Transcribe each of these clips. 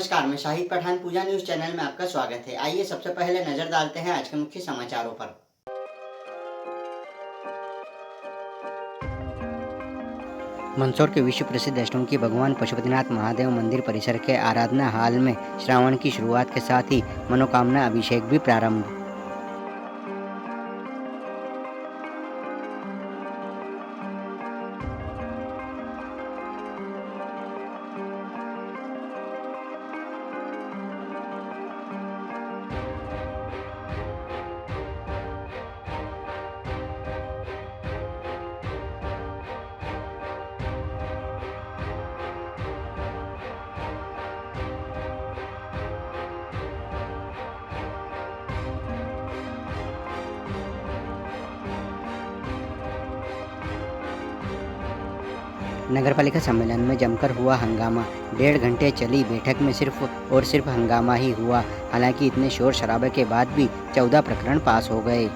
नमस्कार, मैं शाहिद पठान पूजा news channel में आपका स्वागत है। आइए सबसे पहले नजर डालते हैं आज के मुख्य समाचारों पर। मंदसौर के विश्व प्रसिद्ध अष्टमुखी भगवान पशुपतिनाथ महादेव मंदिर परिसर के आराधना हाल में श्रावण की शुरुआत के साथ ही मनोकामना अभिषेक भी प्रारंभ। नगरपालिका सम्मेलन में जमकर हुआ हंगामा। 1.5 घंटे चली बैठक में सिर्फ और सिर्फ हंगामा ही हुआ। हालांकि इतने शोर शराबे के बाद भी 14 प्रकरण पास हो गए।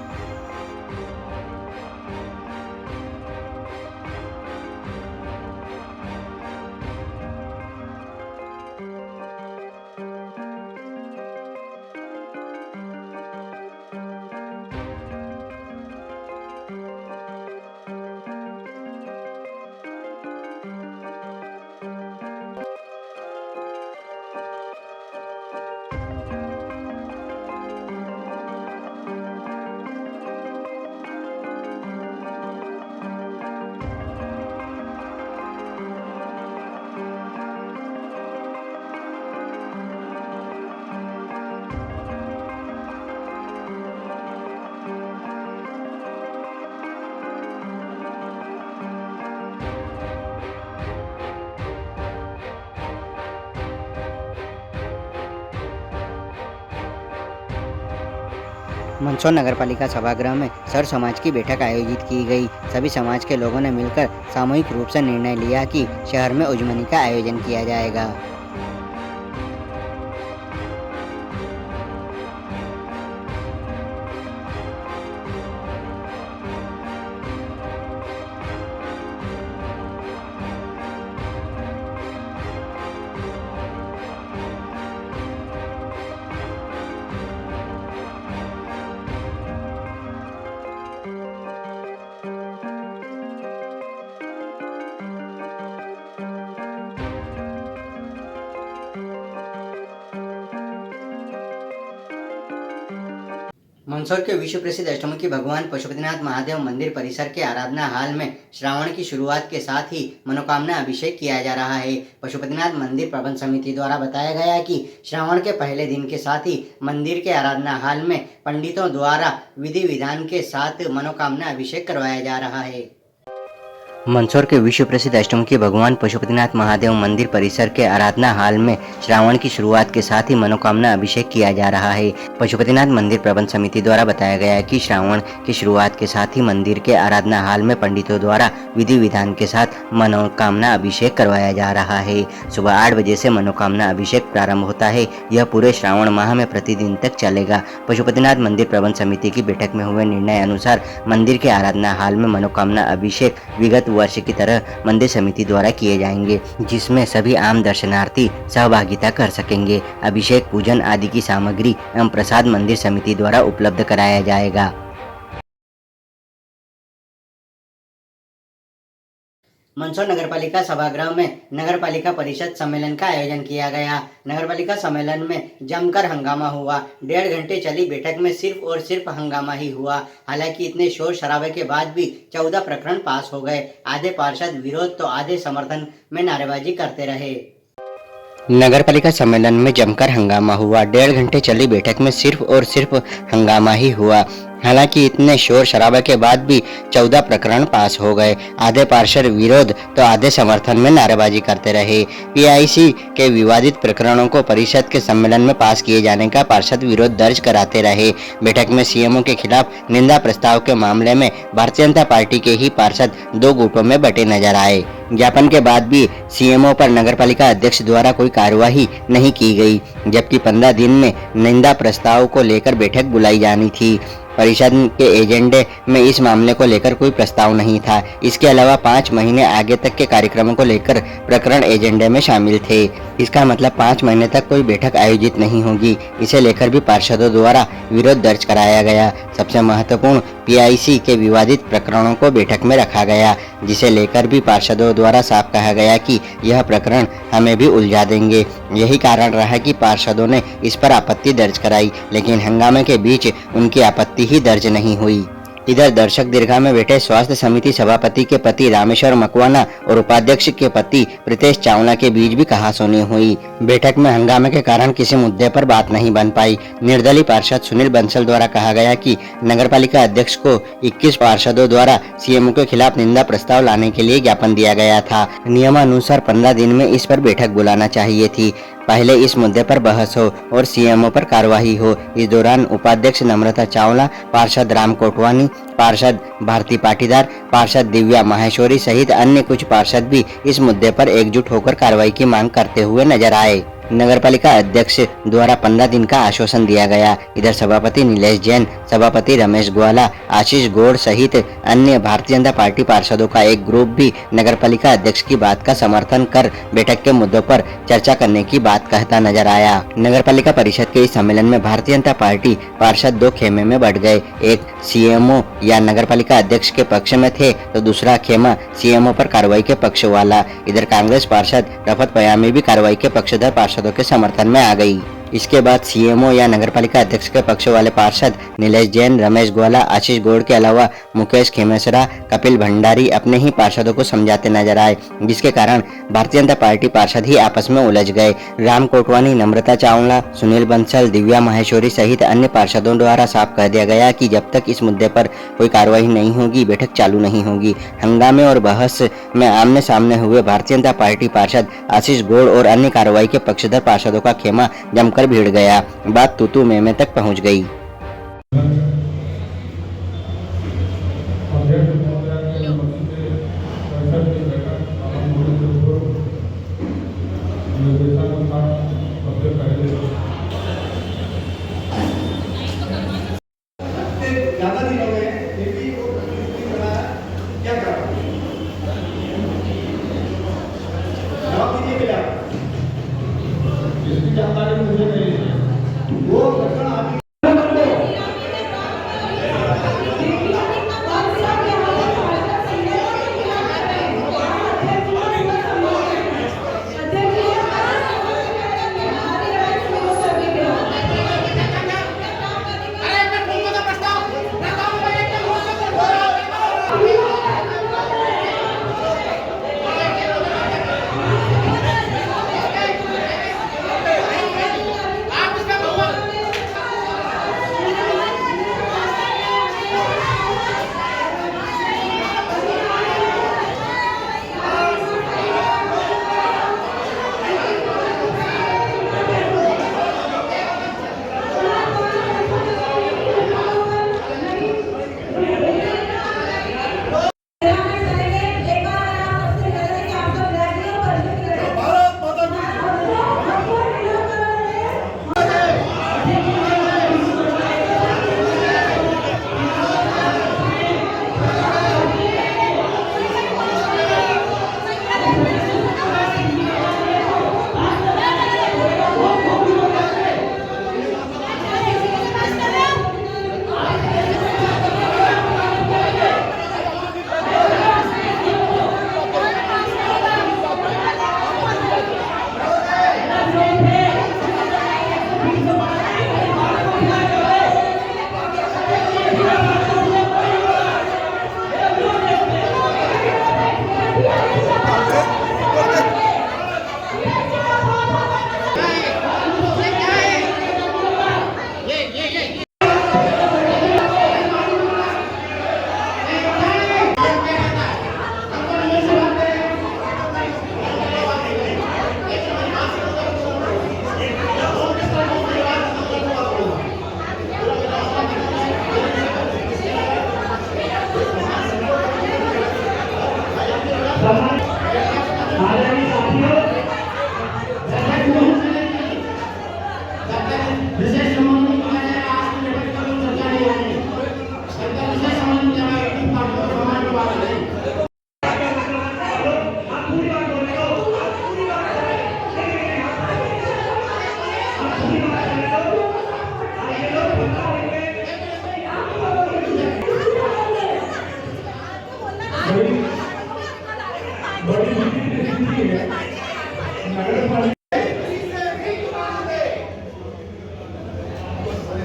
मंदसौर नगरपालिका सभागृह में सर समाज की बैठक आयोजित की गई। सभी समाज के लोगों ने मिलकर सामूहिक रूप से निर्णय लिया कि शहर में उजमनी का आयोजन किया जाएगा। मंदसौर के विश्व प्रसिद्ध अष्टमुखी भगवान पशुपतिनाथ महादेव मंदिर परिसर के आराधना हाल में श्रावण की शुरुआत के साथ ही मनोकामना अभिषेक किया जा रहा है। पशुपतिनाथ मंदिर प्रबंध समिति द्वारा बताया गया कि श्रावण के पहले दिन के साथ ही मंदिर के आराधना हाल में पंडितों द्वारा विधि विधान के साथ मनोकामना अभिषेक करवाया जा रहा है। मंदसौर के विश्व प्रसिद्ध अष्टमुखी भगवान पशुपतिनाथ महादेव मंदिर परिसर के आराधना हाल में श्रावण की शुरुआत के साथ ही मनोकामना अभिषेक किया जा रहा है। पशुपतिनाथ मंदिर प्रबंध समिति द्वारा बताया गया है कि श्रावण की शुरुआत के साथ ही मंदिर के आराधना हाल में पंडितों द्वारा विधि विधान के साथ मनोकामना अभिषेक करवाया जा रहा है। सुबह 8 बजे से मनोकामना अभिषेक प्रारंभ होता है। यह पूरे श्रावण माह में प्रतिदिन तक चलेगा। पशुपतिनाथ मंदिर प्रबंध समिति की बैठक में हुए निर्णय अनुसार मंदिर के आराधना हाल में मनोकामना अभिषेक विगत वर्ष की तरह मंदिर समिति द्वारा किए जाएंगे, जिसमें सभी आम दर्शनार्थी सहभागिता कर सकेंगे। अभिषेक, पूजन आदि की सामग्री एवं प्रसाद मंदिर समिति द्वारा उपलब्ध कराया जाएगा। मंदसौर नगरपालिका सभागृह में नगरपालिका परिषद सम्मेलन का आयोजन किया गया। नगरपालिका सम्मेलन में जमकर हंगामा हुआ। 1.5 घंटे चली बैठक में सिर्फ और सिर्फ हंगामा ही हुआ। हालांकि इतने शोर शराबे के बाद भी 14 प्रकरण पास हो गए। आधे पार्षद विरोध तो आधे समर्थन में नारेबाजी करते रहे। नगरपालिका सम्मेलन में जमकर हंगामा हुआ। 1.5 घंटे चली बैठक में सिर्फ और सिर्फ हंगामा ही हुआ। हालांकि इतने शोर शराबे के बाद भी 14 प्रकरण पास हो गए। आधे पार्षद विरोध तो आधे समर्थन में नारेबाजी करते रहे। पीआईसी के विवादित प्रकरणों को परिषद के सम्मेलन में पास किए जाने का पार्षद विरोध दर्ज कराते रहे। बैठक में सीएमओ के खिलाफ निंदा प्रस्ताव के मामले में भारतीय जनता पार्टी के ही पार्षद 2 गुटों में बटे नजर आए। ज्ञापन के बाद भी सीएमओ पर नगरपालिका अध्यक्ष द्वारा कोई कार्यवाही नहीं की गई, जबकि 15 दिन में निंदा प्रस्ताव को लेकर बैठक बुलाई जानी थी। परिषद के एजेंडे में इस मामले को लेकर कोई प्रस्ताव नहीं था। इसके अलावा 5 महीने आगे तक के कार्यक्रमों को लेकर प्रकरण एजेंडे में शामिल थे। इसका मतलब 5 महीने तक कोई बैठक आयोजित नहीं होगी। इसे लेकर भी पार्षदों द्वारा विरोध दर्ज कराया गया। सबसे महत्वपूर्ण पीआईसी के विवादित प्रकरणों को बैठक में रखा गया, जिसे लेकर भी पार्षदों द्वारा साफ कहा गया कि यह प्रकरण हमें भी उलझा देंगे। यही कारण रहा कि पार्षदों ने इस पर आपत्ति दर्ज कराई, लेकिन हंगामे के बीच उनकी आपत्ति ही दर्ज नहीं हुई। इधर दर्शक दीर्घा में बैठे स्वास्थ्य समिति सभापति के पति रामेश्वर मकवाना और उपाध्यक्ष के पति प्रीतेश चावला के बीच भी कहासुनी हुई। बैठक में हंगामे के कारण किसी मुद्दे पर बात नहीं बन पाई। निर्दलीय पार्षद सुनील बंसल द्वारा कहा गया कि नगरपालिका अध्यक्ष को 21 पार्षदों द्वारा सीएमओ के खिलाफ निंदा प्रस्ताव लाने के लिए ज्ञापन दिया गया था। नियमानुसार 15 दिन में इस पर बैठक बुलाना चाहिए थी। पहले इस मुद्दे पर बहस हो और सीएमओ पर कार्रवाई हो। इस दौरान उपाध्यक्ष नम्रता चावला, पार्षद राम कोटवानी, पार्षद भारती पाटीदार, पार्षद दिव्या माहेश्वरी सहित अन्य कुछ पार्षद भी इस मुद्दे पर एकजुट होकर कार्रवाई की मांग करते हुए नजर आए। नगरपालिका अध्यक्ष द्वारा 15 दिन का आश्वासन दिया गया। इधर सभापति नीलेश जैन, सभापति रमेश ग्वाला, आशीष गौड़ सहित अन्य भारतीय जनता पार्टी पार्षदों का एक ग्रुप भी नगरपालिका अध्यक्ष की बात का समर्थन कर बैठक के मुद्दों पर चर्चा करने की बात कहता नजर आया। नगरपालिका परिषद के इस सम्मेलन में भारतीय जनता पार्टी पार्षद 2 खेमे में बढ़ गए। एक सीएमओ या नगरपालिका अध्यक्ष के पक्ष में थे तो दूसरा खेमा सीएमओ पर कार्रवाई के पक्ष वाला। इधर कांग्रेस पार्षद रफत पयामी भी कार्रवाई के पक्षधर पार्षदों के समर्थन में आ गई। इसके बाद सीएमओ या नगरपालिका अध्यक्ष के पक्ष वाले पार्षद नीलेश जैन, रमेश ग्वाला, आशीष गौड़ के अलावा मुकेश खेमेसरा, कपिल भंडारी अपने ही पार्षदों को समझाते नजर आए, जिसके कारण भारतीय जनता पार्टी पार्षद ही आपस में उलझ गए। राम कोटवानी, नम्रता चावला, सुनील बंसल, दिव्या माहेश्वरी सहित अन्य पार्षदों द्वारा साफ कह दिया गया कि जब तक इस मुद्दे पर कोई कार्रवाई नहीं होगी, बैठक चालू नहीं होगी। हंगामे और बहस में आमने सामने हुए भारतीय जनता पार्टी पार्षद आशीष गौड़ और अन्य कार्रवाई के पक्षधर पार्षदों का खेमा जमकर भीड़ गया। बात तू में तक पहुंच गई। इसकी जानकारी मुझे नहीं है। वो घटना अभी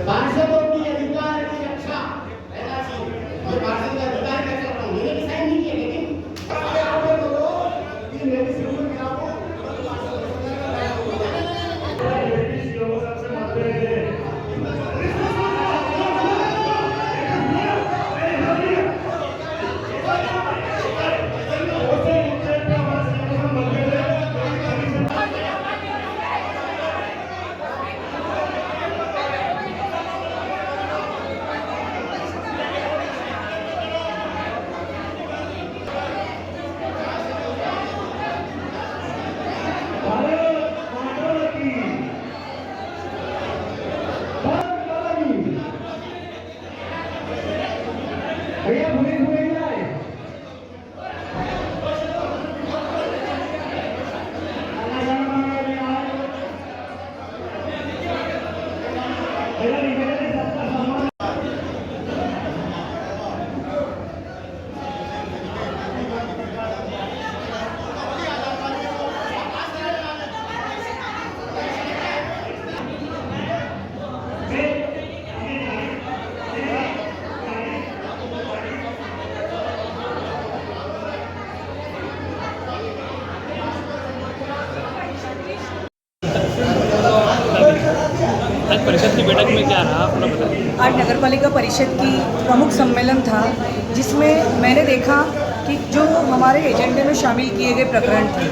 पार्षदों की अधिकार की रक्षा रहना चाहिए। ये पार्षद का अधिकार है कर रहा हूँ, मैंने भी साइन नहीं किया, लेकिन अरे आप ये बोलो कि मेरी सिर्फ खिलाफ हो। भैया भूमि भूमि जाए आज परिषद की बैठक में क्या रहा अपना बताइए। आज नगर पालिका परिषद की प्रमुख सम्मेलन था, जिसमें मैंने देखा कि जो हमारे एजेंडे में शामिल किए गए प्रकरण थे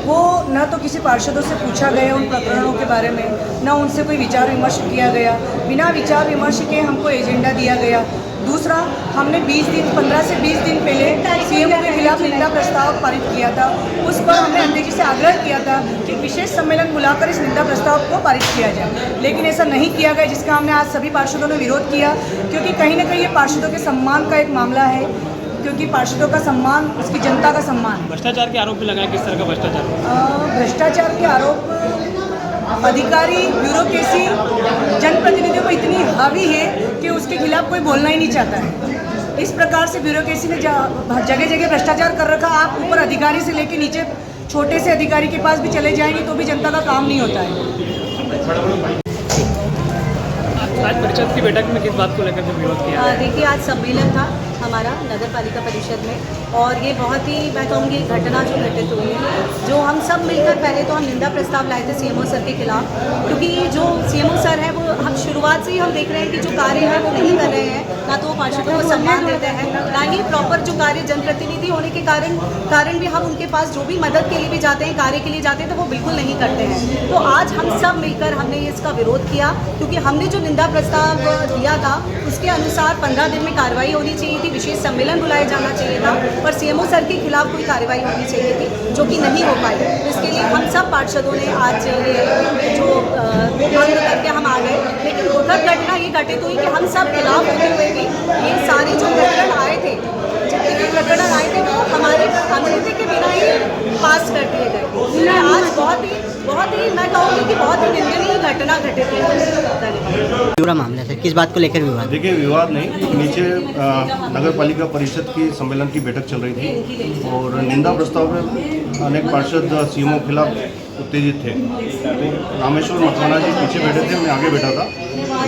वो न तो किसी पार्षदों से पूछा गया उन प्रकरणों के बारे में, न उनसे कोई विचार विमर्श किया गया। बिना विचार विमर्श के हमको एजेंडा दिया गया। दूसरा, हमने 15 से 20 दिन पहले सीएम के खिलाफ निंदा प्रस्ताव पारित किया था। उस पर हमने अध्यक्ष से आग्रह किया था कि विशेष सम्मेलन बुलाकर इस निंदा प्रस्ताव को पारित किया जाए, लेकिन ऐसा नहीं किया गया, जिसका हमने आज सभी पार्षदों ने विरोध किया, क्योंकि कहीं ना कहीं ये पार्षदों के सम्मान का एक मामला है, क्योंकि पार्षदों का सम्मान उसकी जनता का सम्मान। भ्रष्टाचार के आरोप भी लगाए, किस तरह का भ्रष्टाचार? भ्रष्टाचार के आरोप, अधिकारी ब्यूरोक्रेसी जनप्रतिनिधियों को इतनी हावी है कि उसके खिलाफ कोई बोलना ही नहीं चाहता है। इस प्रकार से ब्यूरोक्रेसी ने जगह जगह भ्रष्टाचार कर रखा। आप ऊपर अधिकारी से लेकर नीचे छोटे से अधिकारी के पास भी चले जाएंगे तो भी जनता का काम नहीं होता है। आज परिषद की बैठक में किस बात को लेकर के विरोध किया? देखिए, आज सम्मेलन था हमारा नगर पालिका परिषद में, और ये बहुत ही, मैं कहूँगी, घटना जो घटित हुई है, जो हम सब मिलकर, पहले तो हम निंदा प्रस्ताव लाए थे सीएमओ सर के खिलाफ, क्योंकि जो सीएमओ सर है वो हम शुरुआत से ही हम देख रहे हैं कि जो कार्य है वो नहीं कर रहे हैं, ना तो वो पार्षदों को सम्मान देते हैं, ना ही प्रॉपर जो कार्य जनप्रतिनिधि होने के कारण भी हम उनके पास जो भी मदद के लिए भी जाते हैं, कार्य के लिए जाते हैं, तो वो बिल्कुल नहीं करते हैं। तो आज हम सब मिलकर हमने इसका विरोध किया, क्योंकि हमने जो निंदा प्रस्ताव दिया था उसके अनुसार 15 दिन में कार्रवाई होनी चाहिए थी, विशेष सम्मेलन बुलाया जाना चाहिए था, और सीएमओ सर के खिलाफ कोई कार्रवाई होनी चाहिए थी, जो कि नहीं हो पाई। तो इसके लिए हम सब पार्षदों ने आज ये जो बंद करके हम आ गए। लेकिन दुखद घटना ये घटित हुई कि हम सब खिलाफ होते हुए भी ये सारे जो प्रकरण आए थे, जितने भी प्रकरण आए थे, वो हमारे अनुमति के बिना ही पास कर दिए गए। आज बहुत ही मैं कहूँगी कि बहुत ही निंदनीय घटना घटित हुई। पूरा मामला सर, किस बात को लेकर विवाद? देखिए, विवाद नहीं, नीचे नगर पालिका परिषद की सम्मेलन की बैठक चल रही थी और निंदा प्रस्ताव में अनेक पार्षद सीएमओ खिलाफ उत्तेजित थे। तो रामेश्वर मकवाना जी पीछे बैठे थे, मैं आगे बैठा था।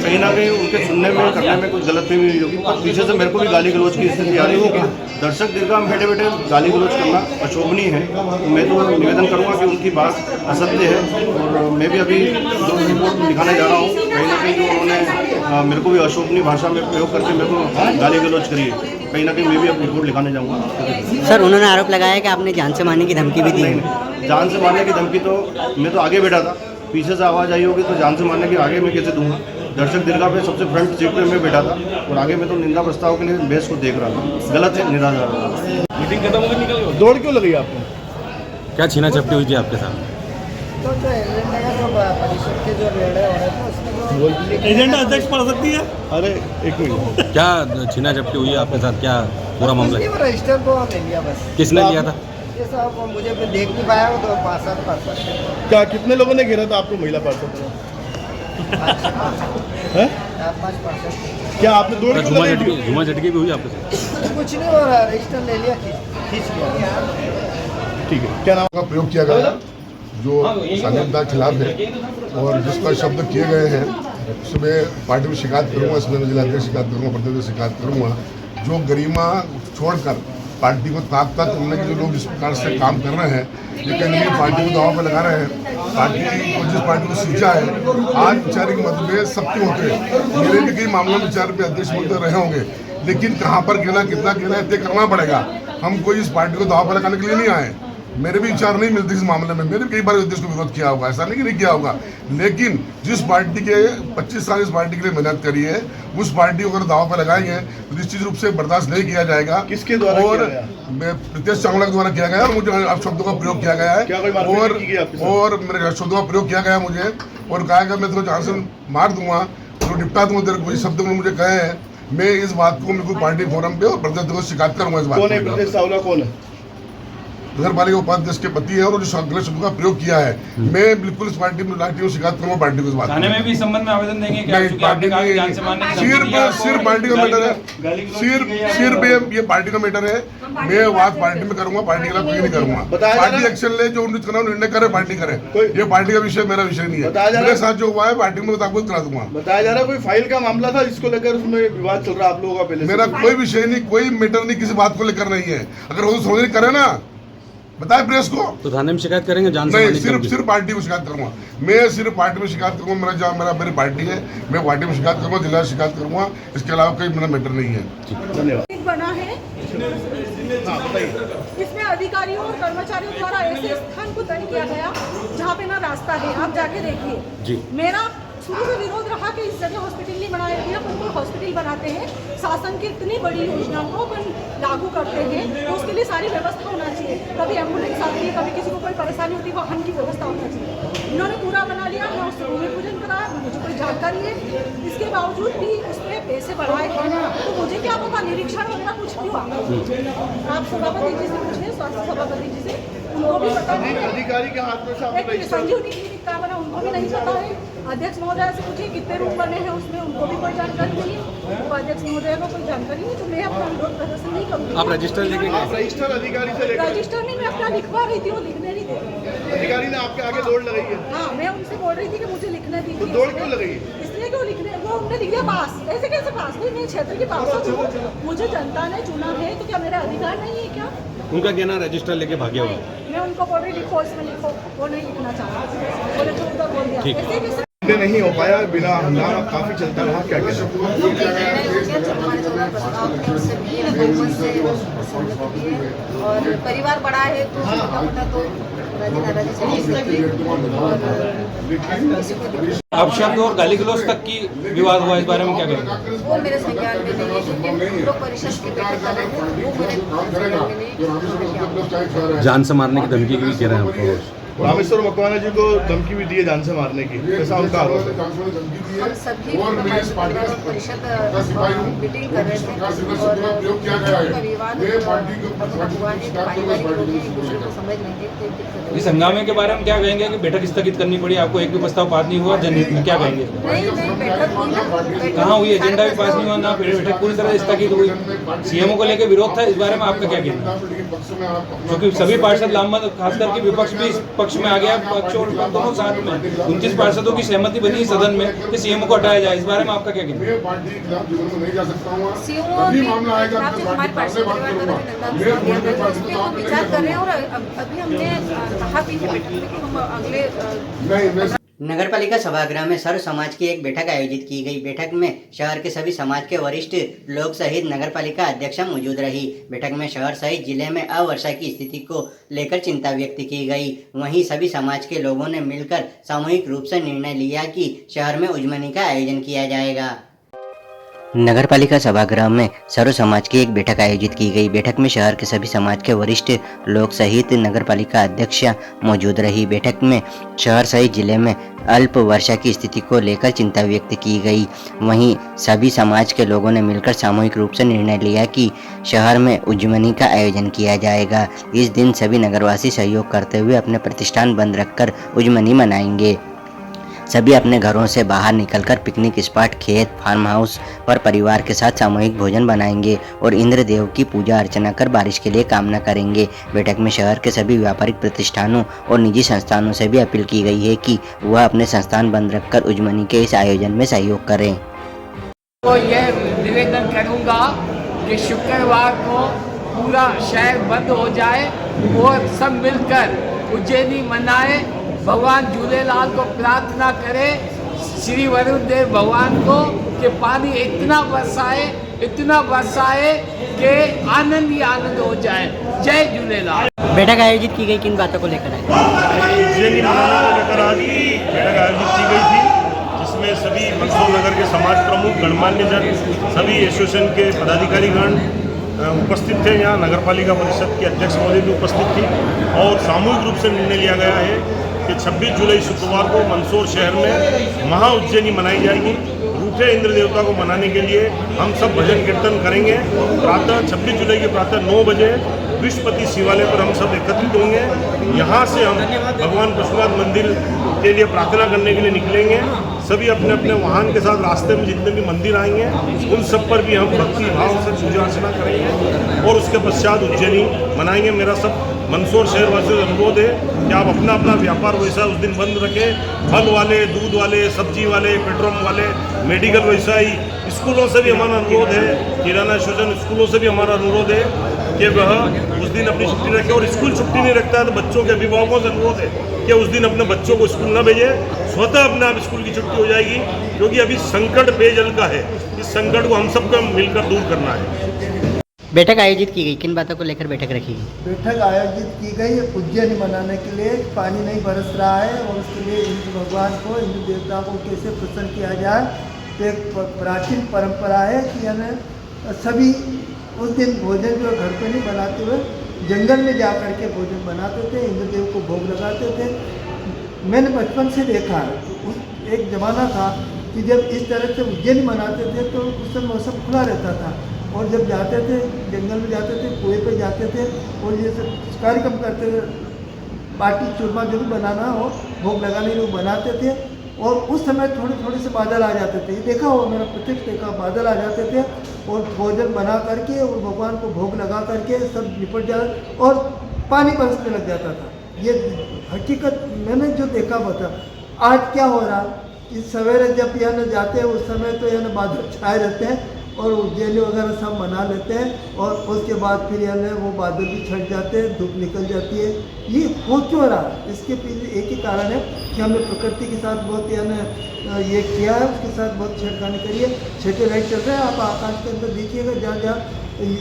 कहीं ना कहीं उनके सुनने में करने में कुछ गलतफहमी हुई होगी, पर पीछे से मेरे को भी गाली गलौज की स्थिति आ रही थी कि दर्शक दीर्घा में बैठे बैठे गाली गलौज करना अशोभनीय है। तो मैं तो निवेदन करूँगा कि उनकी बात असत्य है, और मैं भी अभी जो रिपोर्ट दिखाने जा रहा हूँ, कहीं ना कहीं जो उन्होंने मेरे को भी अशोभनीय भाषा में प्रयोग करके मेरे को गाली गलौज करी है, कहीं ना कहीं मैं भी अब रिपोर्ट लिखाने जाऊँगा। सर, उन्होंने आरोप लगाया कि आपने जान से मारने की धमकी भी दी है। जान से मारने की धमकी तो मैं तो आगे बैठा था, पीछे से आवाज़ आई होगी तो जान से मारने के आगे मैं कैसे दूंगा? दर्शक दीर्घा पे सबसे फ्रंट सीट पे मैं बैठा था और आगे मैं तो निंदा प्रस्ताव के लिए बेस को देख रहा था। गलत है, निराधार। मीटिंग खत्म होकर निकल गए? दौड़ क्यों लगी आपको? क्या छीना झपटी हुई थी आपके साथ? तो जो एजेंडा का जो परिषद के जो निर्णय हो रहे थे उसमें एजेंडा अध्यक्ष पढ़ सकती है? अरे एक मिनट, क्या छीना झपटी हुई है आपके साथ? क्या पूरा मामला है? रजिस्टर को ले लिया बस। किसने लिया था? ये सब मुझे भी देख नहीं पाया, वो तो 5-7 पार्षद। क्या कितने लोगों ने घेरा था आपको? महिला पार्षद है? 4-5 पार्षद। क्या आपने दौड़ क्यों लगाई? झुमा झटकी भी हुई आपके साथ? कुछ नहीं हो रहा, रजिस्टर ले लिया, खींच लिया। ठीक है, क्या नाम का प्रयोग किया गया, जो सांसद के खिलाफ है और जिस पर शब्द किए गए हैं उसमें पार्टी में शिकायत करूँगा, इसमें जिलाध्यक्ष शिकायत करूँगा, प्रदेश शिकायत करूँगा। जो गरिमा छोड़कर पार्टी को ताक करने के लिए लोग जिस प्रकार से काम कर रहे हैं, ये कहीं नहीं पार्टी को दबाव पर लगा रहे हैं। पार्टी को जिस पार्टी को सींचा है, आज वैचारिक मतभेद सबके होते हैं। मेरे भी कई मामलों में विचार पे अध्यक्ष महोदय रहे होंगे, लेकिन कहाँ पर गिना कितना गिना है तय करना पड़ेगा। हम कोई इस पार्टी को दबाव पर लगाने के लिए नहीं आए। मेरे भी विचार नहीं मिलते इस मामले में, मैंने भी कई बार अध्यक्ष को विरोध किया होगा, ऐसा नहीं कि नहीं किया होगा, लेकिन जिस पार्टी के 25 साल इस पार्टी के लिए मेहनत करी है, उस पार्टी को अगर दाव पर लगाएंगे तो निश्चित रूप से बर्दाश्त नहीं किया जाएगा। किसके द्वारा और किया गया? प्रीतेश चावला के द्वारा किया गया और मुझे आप शब्दों का प्रयोग किया गया है और मेरे शब्दों का प्रयोग किया गया मुझे और कहा गया मैं तो जान से मार दूंगा तो निपटा दूंगा तेरे कोई शब्द मुझे कहे हैं। मैं इस बात को बिल्कुल पार्टी फोरम पे और प्रदेश को शिकायत करूंगा। इस बात कौन है प्रीतेश चावला? कौन है? नगर पालिका उपाध्यक्ष के पति है और जो गलत शब्द का प्रयोग किया है, मैं बिल्कुल इस पार्टी में शिकायत करूंगा पार्टी को इस बात थाने में भी इस संबंध में आवेदन देंगे क्या? क्योंकि आपने कहा कि जान से मारने की धमकी दी, सिर्फ पार्टी का मैटर है, सिर्फ ये पार्टी का मैटर है। मैं बात पार्टी में करूंगा, पार्टी के खिलाफ कोई नहीं करूंगा। पार्टी एक्शन ले, जो उन्नीत करना निर्णय करे, पार्टी करे। ये पार्टी का विषय मेरा विषय नहीं है। मेरे साथ जो हुआ है पार्टी में मुताबिक करा दूंगा। बताया जा रहा है कोई फाइल का मामला था जिसको लेकर उसमें विवाद चल रहा है आप लोगों का पहले। मेरा कोई विषय नहीं, कोई मैटर नहीं, किसी बात को लेकर नहीं है। अगर वो समझ नहीं करे ना बताए प्रेस को, तो थाने में शिकायत करेंगे? जान से नहीं, सिर्फ पार्टी को शिकायत करूंगा। मैं सिर्फ पार्टी में शिकायत करूंगा। मेरी पार्टी है, मैं पार्टी में शिकायत करूंगा, जिला शिकायत करूंगा। इसके अलावा कोई मेरा मैटर नहीं है। धन्यवाद। बना है इसमें अधिकारियों और कर्मचारियों द्वारा ऐसे स्थान को तय किया गया जहाँ पे ना रास्ता है। आप जाके देखिए। मेरा शुरू से विरोध रहा कि इस जगह हॉस्पिटल नहीं बनाया गया, बिल्कुल हॉस्पिटल बनाते हैं। शासन की इतनी बड़ी योजना को अपन लागू करते हैं तो उसके लिए सारी व्यवस्था होना चाहिए। कभी एम्बुलेंस आती है, कभी किसी को कोई परेशानी होती है, वाहन की व्यवस्था होना चाहिए। इन्होंने पूरा बना लिया, ना उससे भूमि पूजन कराया, मुझे कोई जानकारी है। इसके बावजूद भी उसमें पैसे बढ़ाए हैं, तो मुझे क्या पता निरीक्षण वगैरह कुछ नहीं हुआ। आप सभापति जी से पूछिए, स्वास्थ्य सभापति जी से, उनको भी पता नहीं है। अधिकारी के हाथ में संजीवनी क्लिनिक का बना, उनको भी नहीं पता है। अध्यक्ष महोदय से पूछिए कितने रूम बने हैं उसमें, उनको भी कोई जानकारी नहीं है। उपाध्यक्ष महोदय को कोई जानकारी नहीं, तो मैं अपना विरोध प्रदर्शन नहीं करूँगी। आप रजिस्टर लेके आप रजिस्टर अधिकारी से लेकर? रजिस्टर नहीं, मैं अपना लिखवा रही थी, वो लिखने नहीं दे। अधिकारी ने आपके आगे दौड़ लगाई है? हाँ, मैं उनसे बोल रही थी कि मुझे लिखने दी। तो दौड़ क्यों लगाई? इसलिए कि वो लिखने, वो उन्होंने लिख दिया पास। ऐसे कैसे पास? नहीं, मैं क्षेत्र की पास हूँ, मुझे जनता ने चुना है, तो क्या मेरा अधिकार नहीं है क्या? उनका कहना रजिस्टर लेके भागे हुए। मैं उनको बोल रही लिखो, इसमें लिखो, वो नहीं लिखना चाहा, बोले तो उधर बोल दिया। ऐसे कैसे नहीं हो पाया, बिना हंगामा काफी चलता रहा, क्या कहना? और परिवार बड़ा है तो छोटा मोटा तो अब शब्द और गाली गलौज तक की विवाद हुआ, इस बारे में क्या करेंगे? वो मेरे संज्ञान में नहीं है, लेकिन लोक परिषद की बैठक कर रहे थे, वो मेरे संज्ञान में नहीं। जान से मारने की धमकी भी कह रहे हैं आपको? रामेश्वर मकवाना जी को धमकी भी दी है जान से मारने की, ऐसा उनका आरोप है। हम सभी परिषद मीटिंग कर रहे थे और विवाद हुआ है, पारिवारिक लोग एक दूसरे को समझ लेंगे। इस हंगामे के बारे में क्या कहेंगे कि बैठक स्थगित करनी पड़ी? आपको एक भी प्रस्ताव पास नहीं हुआ जनहित में, क्या कहेंगे? नहीं, बैठक हुई ना, कहाँ हुई? एजेंडा भी पास नहीं हुआ ना, बैठक पूरी तरह स्थगित हुई। सीएमओ को लेकर विरोध था, इस बारे में आपका क्या कहना है? क्योंकि सभी पार्षद लामबंद, खास करके विपक्ष भी इस पक्ष में आ गया, पक्ष और दोनों साथ में 29 पार्षदों की सहमति बनी सदन में कि सीएमओ को हटाया जाए, इस बारे में आपका क्या कहना है? हमारे पार्षद विचार कर रहे हैं और अभी हमने कहा भी है बैठक में कि हम अगले नगरपालिका सभागृह में सर्व समाज की एक बैठक आयोजित की गई। बैठक में शहर के सभी समाज के वरिष्ठ लोग सहित नगरपालिका अध्यक्ष मौजूद रही। बैठक में शहर सहित जिले में अवर्षा की स्थिति को लेकर चिंता व्यक्त की गई। वहीं सभी समाज के लोगों ने मिलकर सामूहिक रूप से निर्णय लिया कि शहर में उजमनी का आयोजन किया जाएगा। नगरपालिका सभागृह में सर्व समाज की एक बैठक आयोजित की गई। बैठक में शहर के सभी समाज के वरिष्ठ लोग सहित नगरपालिका अध्यक्ष मौजूद रही। बैठक में शहर सहित जिले में अल्प वर्षा की स्थिति को लेकर चिंता व्यक्त की गई। वहीं सभी समाज के लोगों ने मिलकर सामूहिक रूप से निर्णय लिया कि शहर में उजमनी का आयोजन किया जाएगा। इस दिन सभी नगरवासी सहयोग करते हुए अपने प्रतिष्ठान बंद रखकर उजमनी मनाएंगे। सभी अपने घरों से बाहर निकलकर पिकनिक स्पॉट, खेत, फार्म हाउस पर परिवार के साथ सामूहिक भोजन बनाएंगे और इंद्र देव की पूजा अर्चना कर बारिश के लिए कामना करेंगे। बैठक में शहर के सभी व्यापारिक प्रतिष्ठानों और निजी संस्थानों से भी अपील की गई है कि वह अपने संस्थान बंद रखकर उज्जमनी के इस आयोजन में सहयोग करें। तो यह निवेदन करूंगा कि शुक्रवार को पूरा शहर बंद हो जाए और सब मिलकर उज्जैनी मनाए, भगवान झूलेलाल को प्रार्थना करें, श्री वरुण देव भगवान को कि पानी इतना बरसाए कि आनंद ही आनंद हो जाए। जय झूलेलाल। बैठक आयोजित की गई, किन बातों को लेकर आई? उज्जैनी मनाने को लेकर आज बैठक आयोजित की गई थी, जिसमें सभी मंदसौर नगर के समाज प्रमुख, गणमान्य जन, सभी एसोसिएशन के पदाधिकारीगण उपस्थित थे। यहाँ नगर पालिका परिषद के अध्यक्ष महोदय भी उपस्थित थी और सामूहिक रूप से निर्णय लिया गया है कि 26 जुलाई शुक्रवार को मंदसौर शहर में महा उज्जैनी मनाई जाएगी। रूठे इंद्र देवता को मनाने के लिए हम सब भजन कीर्तन करेंगे। प्रातः 26 जुलाई के प्रातः 9 बजे विश्वपति शिवालय पर हम सब एकत्रित होंगे। यहाँ से हम भगवान पशुपतिनाथ मंदिर के लिए प्रार्थना करने के लिए निकलेंगे। सभी अपने अपने वाहन के साथ रास्ते में जितने भी मंदिर आएंगे उन सब पर भी हम भक्ति भाव से पूजा अर्चना करेंगे और उसके पश्चात उज्जैनी मनाएंगे। मेरा सब मंदसौर शहरवासियों से अनुरोध है कि आप अपना अपना व्यापार व्यवसाय उस दिन बंद रखें। फल वाले, दूध वाले, सब्जी वाले, पेट्रोल वाले, मेडिकल व्यवसायी, स्कूलों से भी हमारा अनुरोध है, किराना स्टेशन स्कूलों से भी हमारा अनुरोध है कि वह उस दिन अपनी छुट्टी रखें। और स्कूल छुट्टी नहीं रखता है तो बच्चों के अभिभावकों से अनुरोध है कि उस दिन अपने बच्चों को स्कूल न भेजें, स्वतः अपने आप स्कूल की छुट्टी हो जाएगी, क्योंकि अभी संकट पेयजल का है। इस संकट को हम सबको मिलकर दूर करना है। बैठक आयोजित की गई, किन बातों को लेकर बैठक रखी गई? बैठक आयोजित की गई उज्जैनी मनाने के लिए। पानी नहीं बरस रहा है और उसके लिए इंद्र भगवान को, इंद्र देवता को कैसे प्रसन्न किया जाए। तो एक प्राचीन परंपरा है कि यानी सभी उस दिन भोजन जो घर पे नहीं बनाते हुए जंगल में जा कर के भोजन बनाते थे, इंद्रदेव को भोग लगाते थे। मैंने बचपन से देखा है, एक ज़माना था कि जब इस तरह से उज्जैन मनाते थे तो उस समय मौसम खुला रहता था और जब जाते थे जंगल में जाते थे, कुएं पे जाते थे और ये सब कार्यक्रम करते थे, बाटी चूरमा जो भी बनाना हो भोग लगाने के लिए बनाते थे। और उस समय थोड़े से बादल आ जाते थे, ये देखा हो, मेरा प्रत्यक्ष देखा, बादल आ जाते थे और भोजन बना करके और भगवान को भोग लगा करके सब निपट जाते और पानी बरसने लग जाता था। ये हकीकत मैंने जो देखा हुआ था। आज क्या हो रहा कि सवेरे जब यहाँ जाते हैं उस समय तो यहाँ बादल छाए रहते हैं और उज्जैनी वगैरह सब मना लेते हैं और उसके बाद फिर यानी वो बादल भी छट जाते हैं, धूप निकल जाती है। ये हो क्यों रहा? इसके पीछे एक ही कारण है कि हमने प्रकृति के साथ बहुत यानी ये किया है, उसके साथ बहुत छेड़खानी करी है। सैटेलाइट चल रहा है, आप आकाश के अंदर देखिएगा, जहाँ जहाँ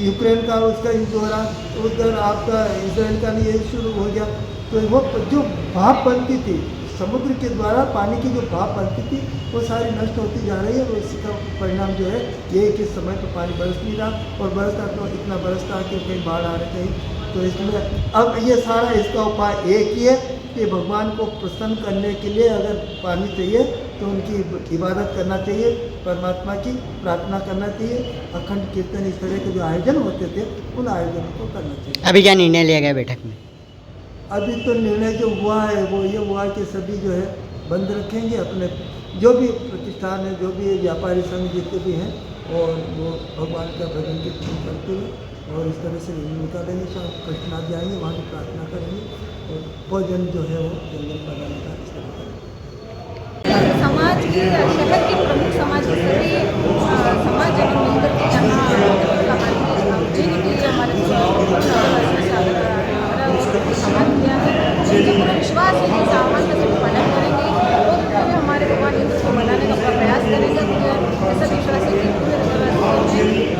यूक्रेन का उसका युद्ध हो रहा, उधर आपका इसराइल का ये शुरू हो गया। तो वो जो भाप बनती थी समुद्र के द्वारा, पानी की जो भाप बनती थी वो सारी नष्ट होती जा रही है और इसका परिणाम जो है ये कि इस समय पर पानी बरस नहीं रहा और बरसता तो इतना बरसता कि कहीं बाढ़ आ रही कहीं। तो इसलिए अब ये सारा इसका उपाय एक ही है कि भगवान को प्रसन्न करने के लिए अगर पानी चाहिए तो उनकी इबादत करना चाहिए, परमात्मा की प्रार्थना करना चाहिए। अखंड कीर्तन इस तरह के जो आयोजन होते थे उन आयोजनों को करना चाहिए। अभी क्या निर्णय लिया गया बैठक में? अभी तो निर्णय जो हुआ है वो ये हुआ कि सभी जो है बंद रखेंगे, अपने जो भी प्रतिष्ठान है, जो भी व्यापारी संघ जितने भी हैं और वो भगवान का भजन कीर्तन करते हुए और इस तरह से निकालेंगे। सब कष्टनाथ जाएंगे, वहाँ की प्रार्थना करेंगे और भोजन जो है वो जंगल बनाने का इस तरह करेंगे। समाज के, शहर के प्रमुख समाज के सभी समाज जन मिलकर के यहाँ उज्जैन के लिए हमारे आह्वान किया है। मुझे पूरा विश्वास है कि इस आह्वान का सभी पालन करेंगे और पूरे हमारे भगवान इंद्र को मनाने का पूरा प्रयास करेंगे। मुझे ऐसा विश्वास है कि पूरे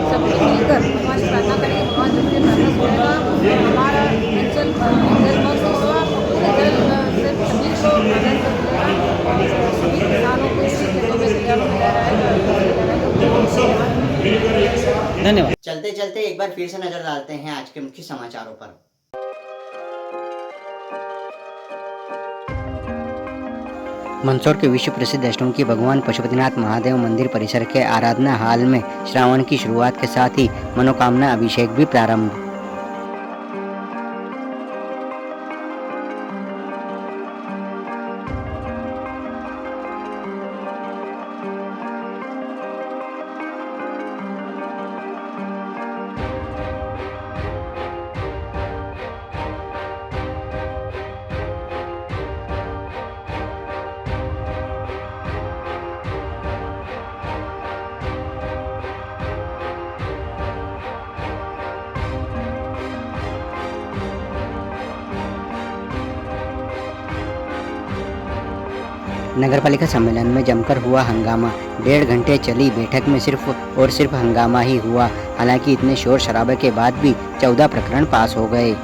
सभी मिलकर भगवान से प्रार्थना करेंगे, भगवान जब भी प्रार्थना सुनेगा हमारा अंचल जलमग्न होगा, सिर्फ सभी को आनंद मिलेगा और सभी किसानों को इसी खेतों में तैयार मिला रहा है। धन्यवाद। चलते चलते एक बार फिर से नजर डालते हैं आज के मुख्य समाचारों पर। मंदसौर के विश्व प्रसिद्ध अष्टमुखी भगवान पशुपतिनाथ महादेव मंदिर परिसर के आराधना हाल में श्रावण की शुरुआत के साथ ही मनोकामना अभिषेक भी प्रारंभ। नगरपालिका सम्मेलन में जमकर हुआ हंगामा। 1.5 घंटे चली बैठक में सिर्फ और सिर्फ हंगामा ही हुआ। हालांकि इतने शोर शराबे के बाद भी 14 प्रकरण पास हो गए।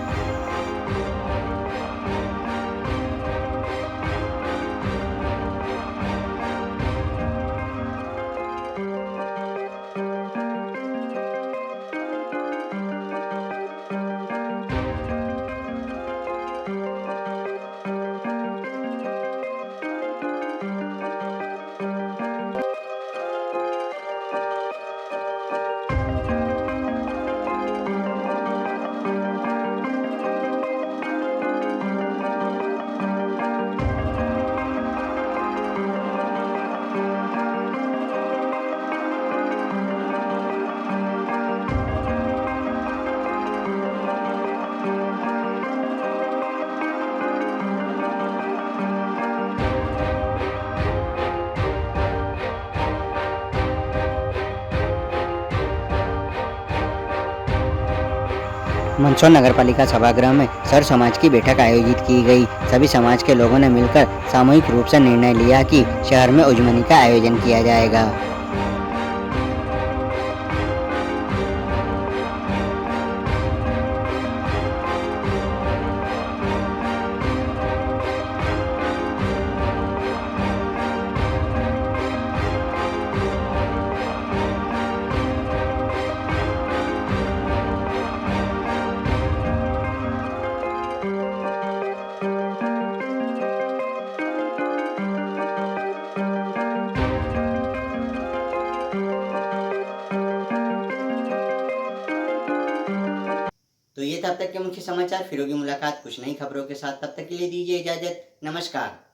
मंदसौर नगरपालिका सभागृह में सर्व समाज की बैठक आयोजित की गई। सभी समाज के लोगों ने मिलकर सामूहिक रूप से निर्णय लिया कि शहर में उजमनी का आयोजन किया जाएगा। तो ये तब तक के मुख्य समाचार। फिर होगी मुलाकात कुछ नई खबरों के साथ। तब तक के लिए दीजिए इजाजत। नमस्कार।